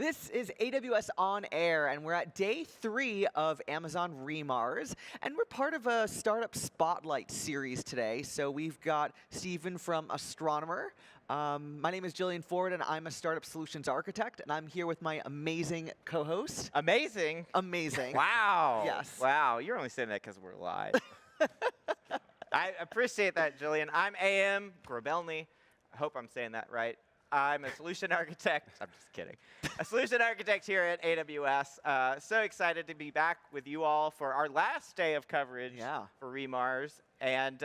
This is AWS On Air, and we're at day 3 of Amazon Remars, and we're part of a Startup Spotlight series today. So we've got Stephen from Astronomer. My name is Jillian Ford, and I'm a Startup Solutions Architect, and I'm here with my amazing co-host. Amazing. Amazing. Wow. Yes. Wow. You're only saying that because we're live. I appreciate that, Jillian. I'm AM Grabelny. I hope I'm saying that right. I'm a solution architect. I'm just kidding. A solution architect here at AWS. So excited to be back with you all for our last day of coverage for Remars. And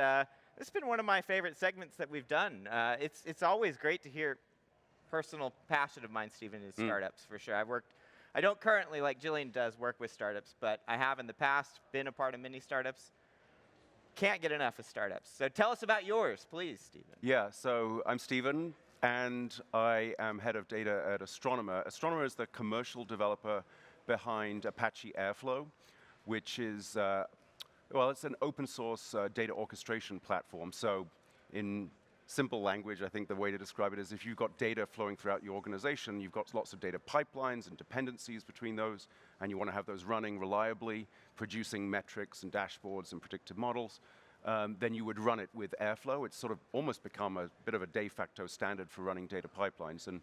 it's been one of my favorite segments that we've done. It's always great to hear personal passion of mine, Stephen, is startups, for sure. I don't currently, like Jillian does, work with startups, but I have in the past been a part of many startups. Can't get enough of startups. So tell us about yours, please, Stephen. Yeah, so I'm Stephen, and I am head of data at Astronomer. Astronomer is the commercial developer behind Apache Airflow, which is, well, it's an open source data orchestration platform. So in simple language, I think the way to describe it is if you've got data flowing throughout your organization, you've got lots of data pipelines and dependencies between those, and you want to have those running reliably, producing metrics and dashboards and predictive models, then you would run it with Airflow. It's sort of almost become a bit of a de facto standard for running data pipelines. And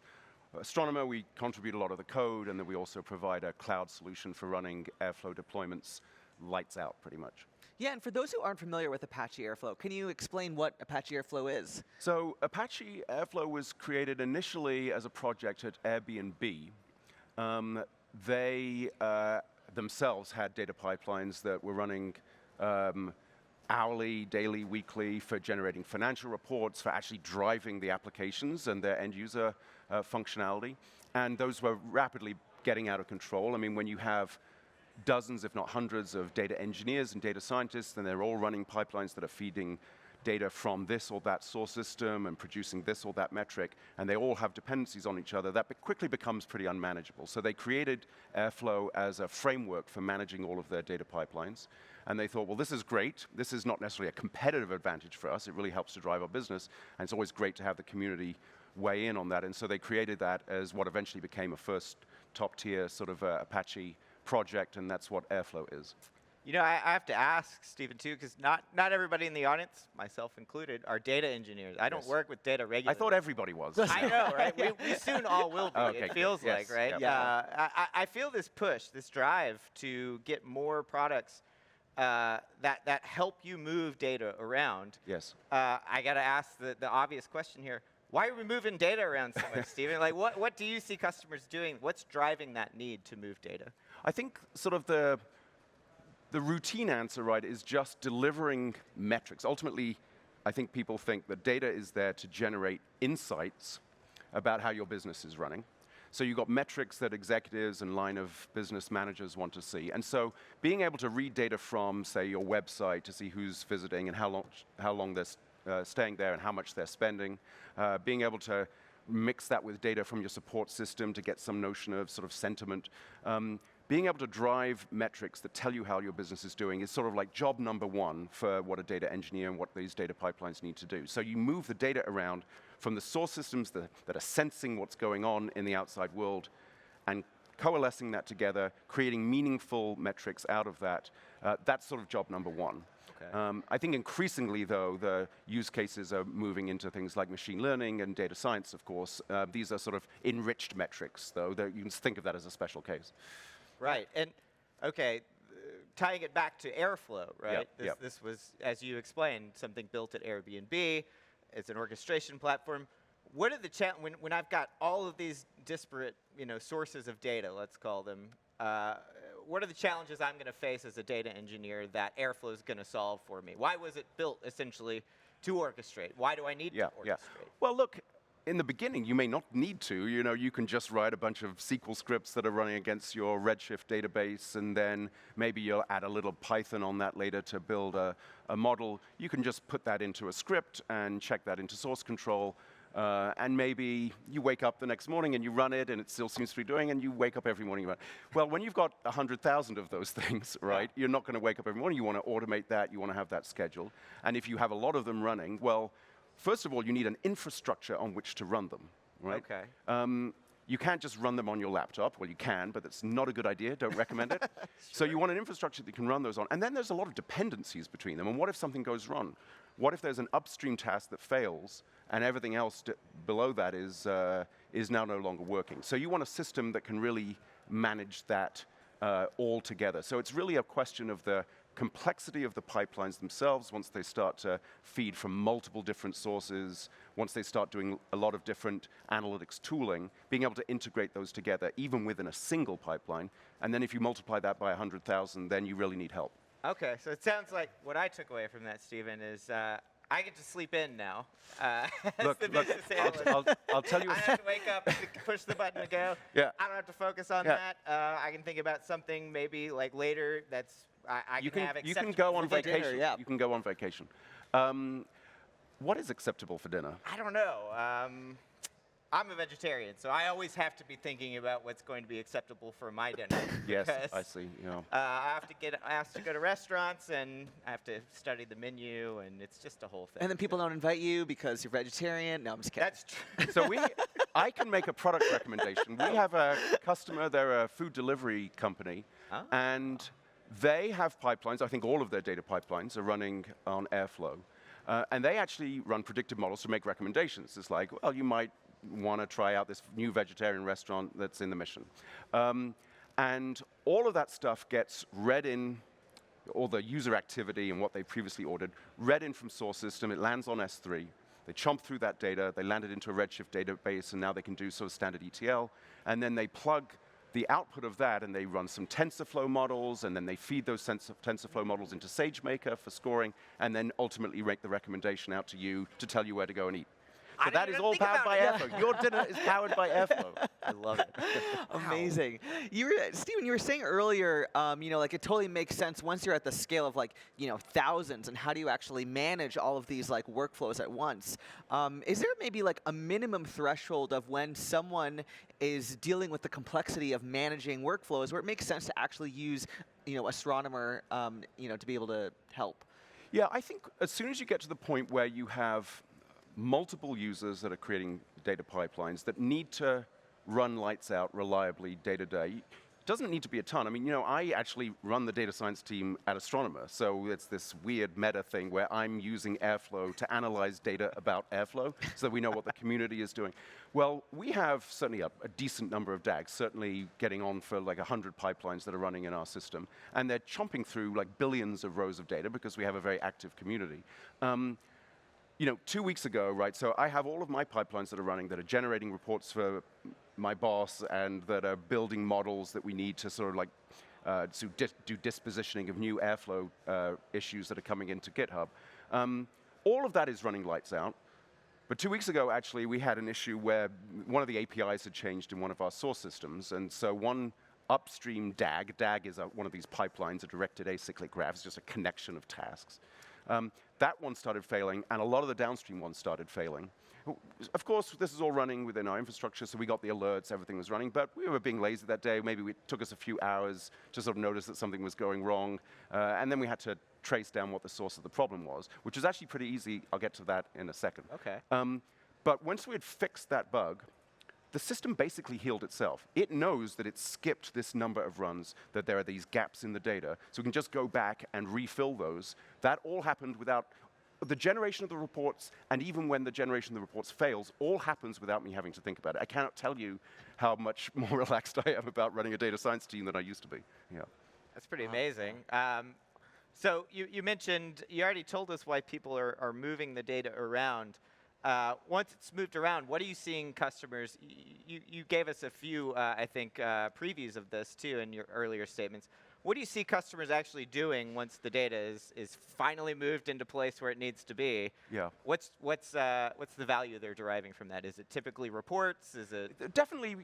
Astronomer, we contribute a lot of the code, and then we also provide a cloud solution for running Airflow deployments, lights out pretty much. Yeah, and for those who aren't familiar with Apache Airflow, can you explain what Apache Airflow is? So Apache Airflow was created initially as a project at Airbnb. They themselves had data pipelines that were running hourly, daily, weekly for generating financial reports, for actually driving the applications and their end user functionality. And those were rapidly getting out of control. I mean, when you have dozens, if not hundreds, of data engineers and data scientists, and they're all running pipelines that are feeding data from this or that source system and producing this or that metric, and they all have dependencies on each other, that quickly becomes pretty unmanageable. So they created Airflow as a framework for managing all of their data pipelines. And they thought, well, this is great. This is not necessarily a competitive advantage for us. It really helps to drive our business, and it's always great to have the community weigh in on that. And so they created that as what eventually became a first top-tier sort of Apache project, and that's what Airflow is. You know, I have to ask, Stephen, too, because not everybody in the audience, myself included, are data engineers. I don't work with data regularly. I thought everybody was. I know, right? We soon all will be, okay, it feels like, right? Yep. Yeah. I feel this push, this drive to get more products that help you move data around. Yes. I got to ask the obvious question here. Why are we moving data around so much, Stephen? Like, what do you see customers doing? What's driving that need to move data? I think sort of the routine answer, right, is just delivering metrics. Ultimately, I think people think that data is there to generate insights about how your business is running. So you've got metrics that executives and line of business managers want to see. And so being able to read data from, say, your website to see who's visiting and how long they're staying there and how much they're spending, being able to mix that with data from your support system to get some notion of sort of sentiment. Being able to drive metrics that tell you how your business is doing is sort of like job number one for what a data engineer and what these data pipelines need to do. So you move the data around from the source systems that are sensing what's going on in the outside world and coalescing that together, creating meaningful metrics out of that. That's sort of job number one. Okay. I think increasingly, though, the use cases are moving into things like machine learning and data science, of course. These are sort of enriched metrics, though. You can think of that as a special case. Right. And, okay, tying it back to Airflow, right? This was, as you explained, something built at Airbnb. It's an orchestration platform. What are the when I've got all of these disparate, sources of data, let's call them, what are the challenges I'm going to face as a data engineer that Airflow is going to solve for me? Why was it built, essentially, to orchestrate? Why do I need to orchestrate? Well, look, in the beginning, you may not need to. You can just write a bunch of SQL scripts that are running against your Redshift database, and then maybe you'll add a little Python on that later to build a model. You can just put that into a script and check that into source control. And maybe you wake up the next morning and you run it, and it still seems to be doing, and you wake up every morning and run it. Well, when you've got 100,000 of those things, right, you're not going to wake up every morning. You want to automate that. You want to have that scheduled. And if you have a lot of them running, well, first of all, you need an infrastructure on which to run them, right? Okay. you can't just run them on your laptop. Well, you can, but that's not a good idea. Don't recommend it. So you want an infrastructure that you can run those on. And then there's a lot of dependencies between them. And what if something goes wrong? What if there's an upstream task that fails and everything else below that is now no longer working? So you want a system that can really manage that all together. So it's really a question of the complexity of the pipelines themselves once they start to feed from multiple different sources, once they start doing a lot of different analytics tooling, being able to integrate those together even within a single pipeline. And then if you multiply that by 100,000, then you really need help. Okay, so it sounds like what I took away from that, Stephen, is I get to sleep in now. As Look, the business analyst. I'll tell you. I have to wake up, push the button to go. Yeah. I don't have to focus on that. I can think about something maybe like later that's You can have can acceptable go on for dinner. vacation. yeah. You can go on vacation. What is acceptable for dinner? I don't know. I'm a vegetarian, so I always have to be thinking about what's going to be acceptable for my dinner. Yes, because, I see. Yeah. I have to get asked to go to restaurants, and I have to study the menu, and it's just a whole thing. And then people don't invite you because you're vegetarian. No, I'm just kidding. That's true. So I can make a product recommendation. We have a customer, they're a food delivery company, and they have pipelines. I think all of their data pipelines are running on Airflow. And they actually run predictive models to make recommendations. It's like, well, you might want to try out this new vegetarian restaurant that's in the mission. And all of that stuff gets read in, all the user activity and what they previously ordered, read in from source system. It lands on S3. They chomp through that data. They land it into a Redshift database, and now they can do sort of standard ETL. And then they plug the output of that, and they run some TensorFlow models, and then they feed those TensorFlow models into SageMaker for scoring, and then ultimately make the recommendation out to you to tell you where to go and eat. So that is all powered by Airflow. Your dinner is powered by Airflow. I love it. Amazing. Stephen, you were saying earlier, like it totally makes sense once you're at the scale of like, thousands, and how do you actually manage all of these like workflows at once? Is there maybe like a minimum threshold of when someone is dealing with the complexity of managing workflows where it makes sense to actually use, Astronomer, to be able to help? Yeah, I think as soon as you get to the point where you have multiple users that are creating data pipelines that need to run lights out reliably day to day. It doesn't need to be a ton. I mean, I actually run the data science team at Astronomer, so it's this weird meta thing where I'm using Airflow to analyze data about Airflow so that we know what the community is doing. Well, we have certainly a decent number of DAGs, certainly getting on for like 100 pipelines that are running in our system, and they're chomping through like billions of rows of data because we have a very active community. 2 weeks ago, right, so I have all of my pipelines that are running that are generating reports for my boss and that are building models that we need to sort of like do dispositioning of new Airflow issues that are coming into GitHub. All of that is running lights out. But 2 weeks ago, actually, we had an issue where one of the APIs had changed in one of our source systems. And so one upstream DAG is one of these pipelines, a directed acyclic graph, it's just a connection of tasks. That one started failing, and a lot of the downstream ones started failing. Of course, this is all running within our infrastructure, so we got the alerts, everything was running, but we were being lazy that day. Maybe it took us a few hours to sort of notice that something was going wrong, and then we had to trace down what the source of the problem was, which was actually pretty easy. I'll get to that in a second. Okay. But once we had fixed that bug, the system basically healed itself. It knows that it skipped this number of runs, that there are these gaps in the data, so we can just go back and refill those. That all happened without the generation of the reports, and even when the generation of the reports fails, all happens without me having to think about it. I cannot tell you how much more relaxed I am about running a data science team than I used to be. Yeah. That's pretty amazing. So you mentioned, you already told us why people are moving the data around. Once it's moved around, what are you seeing customers? You gave us a few, I think, previews of this too in your earlier statements. What do you see customers actually doing once the data is finally moved into place where it needs to be? Yeah. What's the value they're deriving from that? Is it typically reports? Is it definitely,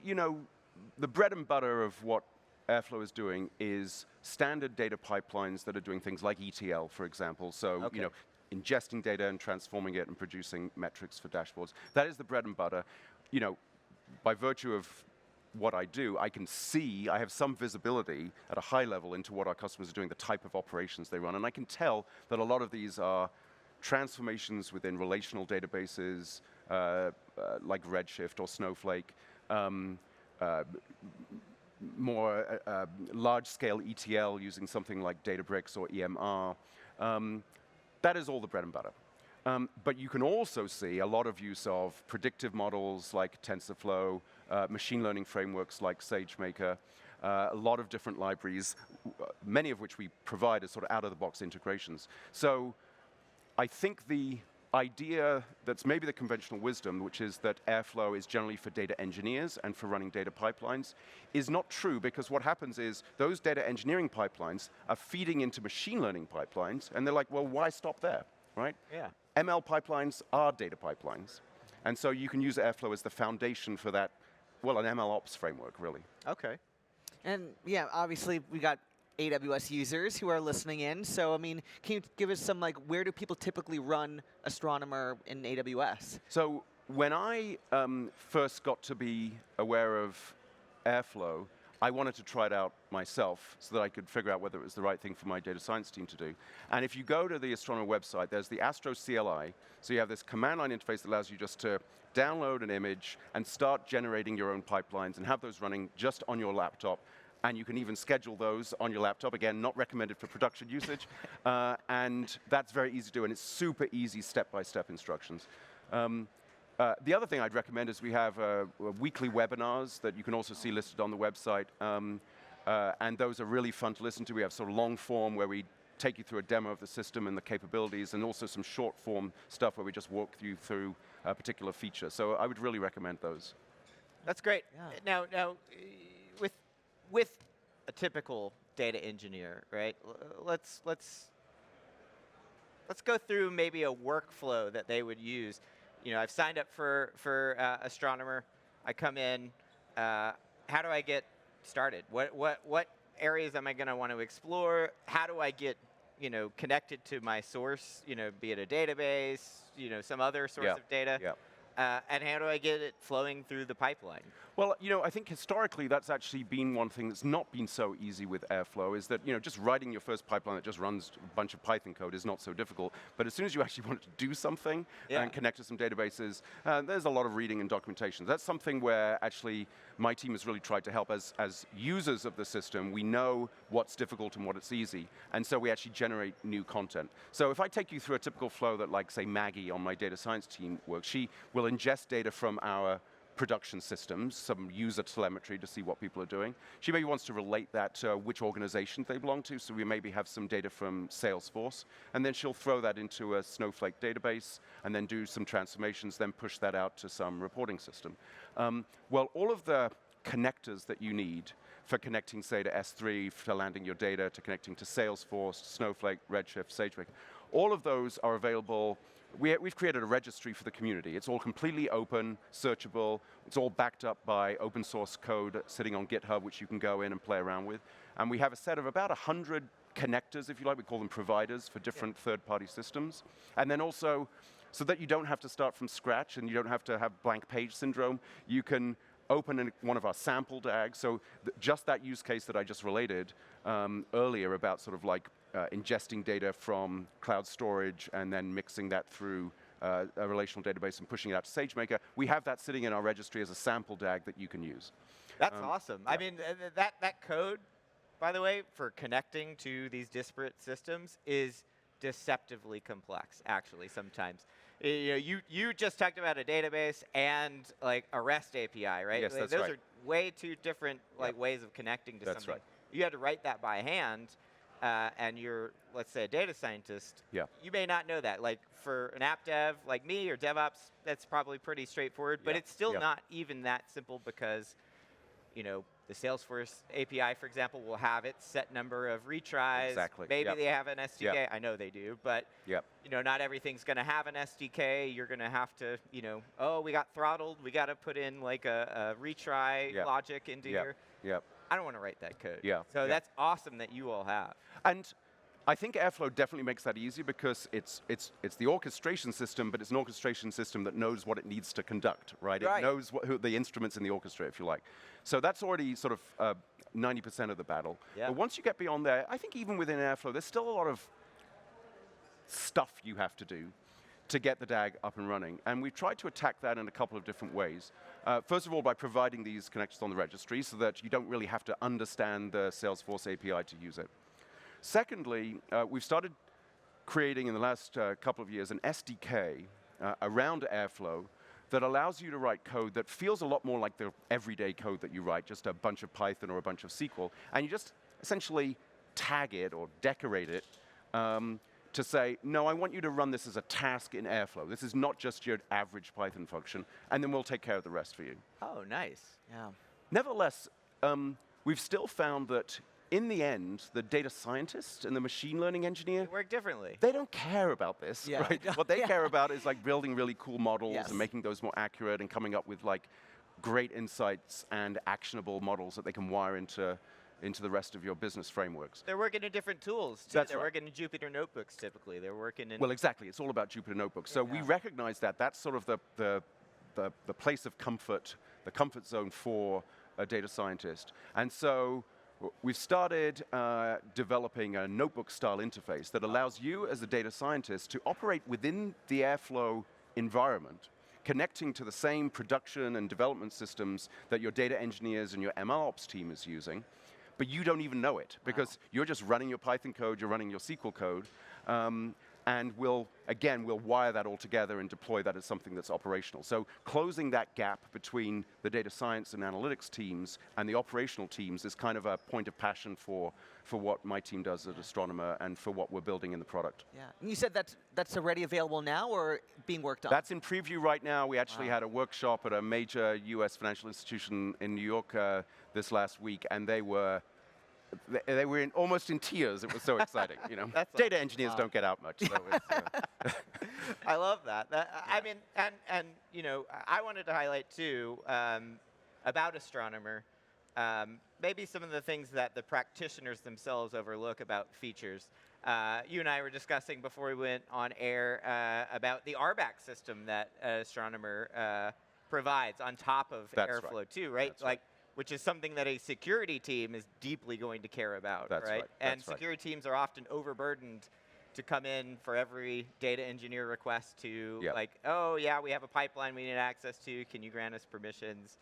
the bread and butter of what Airflow is doing is standard data pipelines that are doing things like ETL, for example. So, ingesting data and transforming it and producing metrics for dashboards. That is the bread and butter. By virtue of what I do, I can see, I have some visibility at a high level into what our customers are doing, the type of operations they run, and I can tell that a lot of these are transformations within relational databases like Redshift or Snowflake, more large-scale ETL using something like Databricks or EMR. That is all the bread and butter. But you can also see a lot of use of predictive models like TensorFlow, machine learning frameworks like SageMaker, a lot of different libraries, many of which we provide as sort of out-of-the-box integrations. So I think the idea that's maybe the conventional wisdom, which is that Airflow is generally for data engineers and for running data pipelines, is not true, because what happens is those data engineering pipelines are feeding into machine learning pipelines, and they're like, well, why stop there, right? Yeah. ML pipelines are data pipelines. And so you can use Airflow as the foundation for that, well, an ML ops framework, really. Okay. And yeah, obviously we got AWS users who are listening in. So, I mean, can you give us some, like, where do people typically run Astronomer in AWS? So when I first got to be aware of Airflow, I wanted to try it out myself so that I could figure out whether it was the right thing for my data science team to do. And if you go to the Astronomer website, there's the Astro Cli. So you have this command line interface that allows you just to download an image and start generating your own pipelines and have those running just on your laptop. And you can even schedule those on your laptop. Again, not recommended for production usage. And that's very easy to do, and it's super easy step-by-step instructions. The other thing I'd recommend is we have weekly webinars that you can also see listed on the website. And those are really fun to listen to. We have sort of long form where we take you through a demo of the system and the capabilities, and also some short form stuff where we just walk you through a particular feature. So I would really recommend those. That's great. Yeah. Now, with a typical data engineer, right? Let's go through maybe a workflow that they would use. You know, I've signed up for Astronomer. I come in. How do I get started? What areas am I going to want to explore? How do I get, you know, connected to my source? You know, be it a database, you know, some other source of data. Yeah. And how do I get it flowing through the pipeline? Well, you know, I think historically that's actually been one thing that's not been so easy with Airflow, is that, you know, just writing your first pipeline that just runs a bunch of Python code is not so difficult. But as soon as you actually want to do something and connect to some databases, there's a lot of reading and documentation. That's something where actually my team has really tried to help. As users of the system, we know what's difficult and what's easy. And so we actually generate new content. So if I take you through a typical flow that, like, say, Maggie on my data science team works, she will ingest data from our production systems, some user telemetry to see what people are doing. She maybe wants to relate that to which organization they belong to, so we maybe have some data from Salesforce, and then she'll throw that into a Snowflake database, and then do some transformations, then push that out to some reporting system. Well, all of the connectors that you need for connecting, say, to S3, for landing your data, to connecting to Salesforce, Snowflake, Redshift, SageMaker, all of those are available. We've created a registry for the community. It's all completely open, searchable. It's all backed up by open source code sitting on GitHub, which you can go in and play around with. And we have a set of about 100 connectors, if you like. We call them providers for different third-party systems. And then also, so that you don't have to start from scratch and you don't have to have blank page syndrome, you can open one of our sample DAGs. So just that use case that I just related earlier about sort of like ingesting data from cloud storage and then mixing that through a relational database and pushing it out to SageMaker, we have that sitting in our registry as a sample DAG that you can use. That's awesome. Yeah. I mean, that code, by the way, for connecting to these disparate systems is deceptively complex, actually, sometimes. You know, you just talked about a database and like a REST API, right? Yes, that's Those right. are way two different ways of connecting to That's something. right. You had to write that by hand, and you're, let's say, a data scientist. Yeah. You may not know that. Like for an app dev like me or DevOps, that's probably pretty straightforward. But it's still not even that simple, because, you know, the Salesforce API, for example, will have its set number of retries. Exactly. Maybe they have an SDK. I know they do, but you know, not everything's going to have an SDK. You're going to have to, you know, oh, we got throttled. We got to put in like a retry logic into here. I don't want to write that code. So that's awesome that you all have. And I think Airflow definitely makes that easier, because it's the orchestration system, but it's an orchestration system that knows what it needs to conduct, right? It knows who the instruments in the orchestra, if you like. So that's already sort of 90% of the battle. But once you get beyond there, I think even within Airflow, there's still a lot of stuff you have to do to get the DAG up and running. And we've tried to attack that in a couple of different ways. First of all, by providing these connections on the registry so that you don't really have to understand the Salesforce API to use it. Secondly, we've started creating in the last couple of years an SDK around Airflow that allows you to write code that feels a lot more like the everyday code that you write, just a bunch of Python or a bunch of SQL, and you just essentially tag it or decorate it to say, no, I want you to run this as a task in Airflow. This is not just your average Python function, and then we'll take care of the rest for you. Oh, nice. Yeah. Nevertheless, we've still found that in the end, the data scientist and the machine learning engineer, They work differently. they don't care about this, Yeah. right? What they care about is like building really cool models Yes. and making those more accurate and coming up with like great insights and actionable models that they can wire into the rest of your business frameworks. They're working in different tools, too. That's They're right. working in Jupyter Notebooks, typically. They're working in... Well, exactly. It's all about Jupyter Notebooks. So we Yeah. recognize that. That's sort of the place of comfort, the comfort zone for a data scientist. And so we've started developing a notebook-style interface that allows you as a data scientist to operate within the Airflow environment, connecting to the same production and development systems that your data engineers and your MLOps team is using, but you don't even know it because you're just running your Python code, you're running your SQL code, and we'll wire that all together and deploy that as something that's operational. So closing that gap between the data science and analytics teams and the operational teams is kind of a point of passion for what my team does at Astronomer and for what we're building in the product. Yeah. And you said that's already available now or being worked on? That's in preview right now. We actually had a workshop at a major US financial institution in New York this last week, and they were almost in tears. It was so exciting, you know. That's Data engineers don't get out much. So it's, I love that. I mean, and you know, I wanted to highlight too about Astronomer, maybe some of the things that the practitioners themselves overlook about features. You and I were discussing before we went on air about the RBAC system that Astronomer provides on top of That's Airflow right. too, right? That's right. Which is something that a security team is deeply going to care about, That's right. And That's right. security teams are often overburdened to come in for every data engineer request to Yep. like, oh yeah, we have a pipeline we need access to. Can you grant us permissions?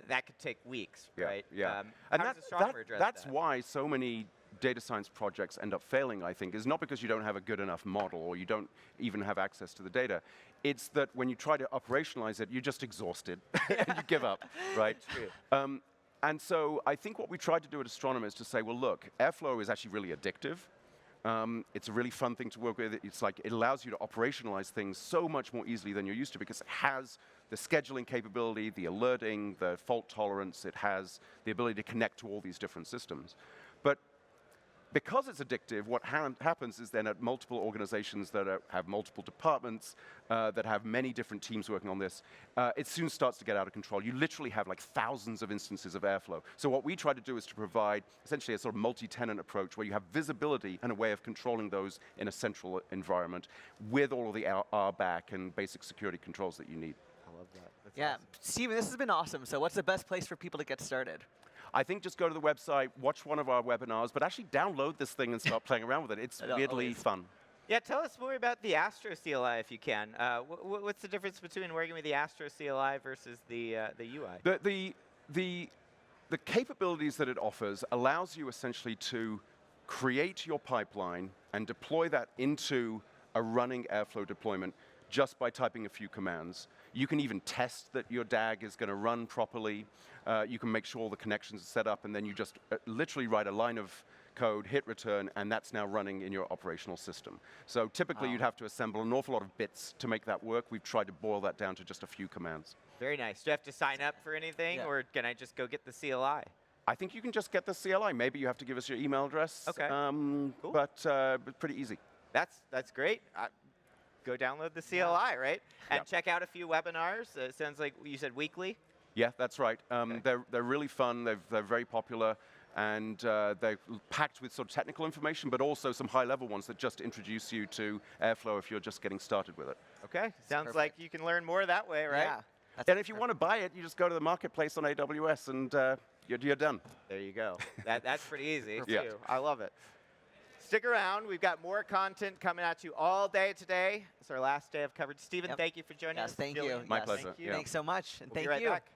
That could take weeks, Yeah, right? yeah. How does Astronomer address that's that? why so many data science projects end up failing, I think, is not because you don't have a good enough model or you don't even have access to the data. It's that when you try to operationalize it, you're just exhausted and you give up, right? True. And so I think what we tried to do at Astronomer is to say, well, look, Airflow is actually really addictive. It's a really fun thing to work with. It's like it allows you to operationalize things so much more easily than you're used to because it has the scheduling capability, the alerting, the fault tolerance. It has the ability to connect to all these different systems. But because it's addictive, what happens is then at multiple organizations that have multiple departments, that have many different teams working on this, it soon starts to get out of control. You literally have like thousands of instances of Airflow. So what we try to do is to provide essentially a sort of multi-tenant approach where you have visibility and a way of controlling those in a central environment with all of the RBAC and basic security controls that you need. I love that. That's Yeah. awesome. Steven, this has been awesome. So what's the best place for people to get started? I think just go to the website, watch one of our webinars, but actually download this thing and start playing around with it. It's weirdly Always. fun. Yeah, tell us more about the Astro Cli if you can. What's the difference between working with the Astro Cli versus the UI? The capabilities that it offers allows you essentially to create your pipeline and deploy that into a running Airflow deployment just by typing a few commands. You can even test that your DAG is going to run properly. You can make sure all the connections are set up, and then you just literally write a line of code, hit return, and that's now running in your operational system. So typically you'd have to assemble an awful lot of bits to make that work. We've tried to boil that down to just a few commands. Very nice. Do I have to sign up for anything, Yeah. or can I just go get the CLI? I think you can just get the CLI. Maybe you have to give us your email address. Okay. Cool. But pretty easy. That's great. Go download the CLI, right? And Yeah. check out a few webinars. It sounds like you said weekly. Yeah, that's right. Okay. They're really fun. They're very popular. And they're packed with sort of technical information, but also some high-level ones that just introduce you to Airflow if you're just getting started with it. Okay. Sounds perfect. like you can learn more that way, right? Yeah. And if you want to buy it, you just go to the marketplace on AWS and you're done. There you go. That's pretty easy Yeah. too. I love it. stick around. We've got more content coming at you all day today. It's our last day of coverage. Stephen, Yep. thank you for joining Yes, us. thank you. Jillian, My Yes. pleasure. Thank you. Yeah. Thanks so much, and We'll thank be right you. back.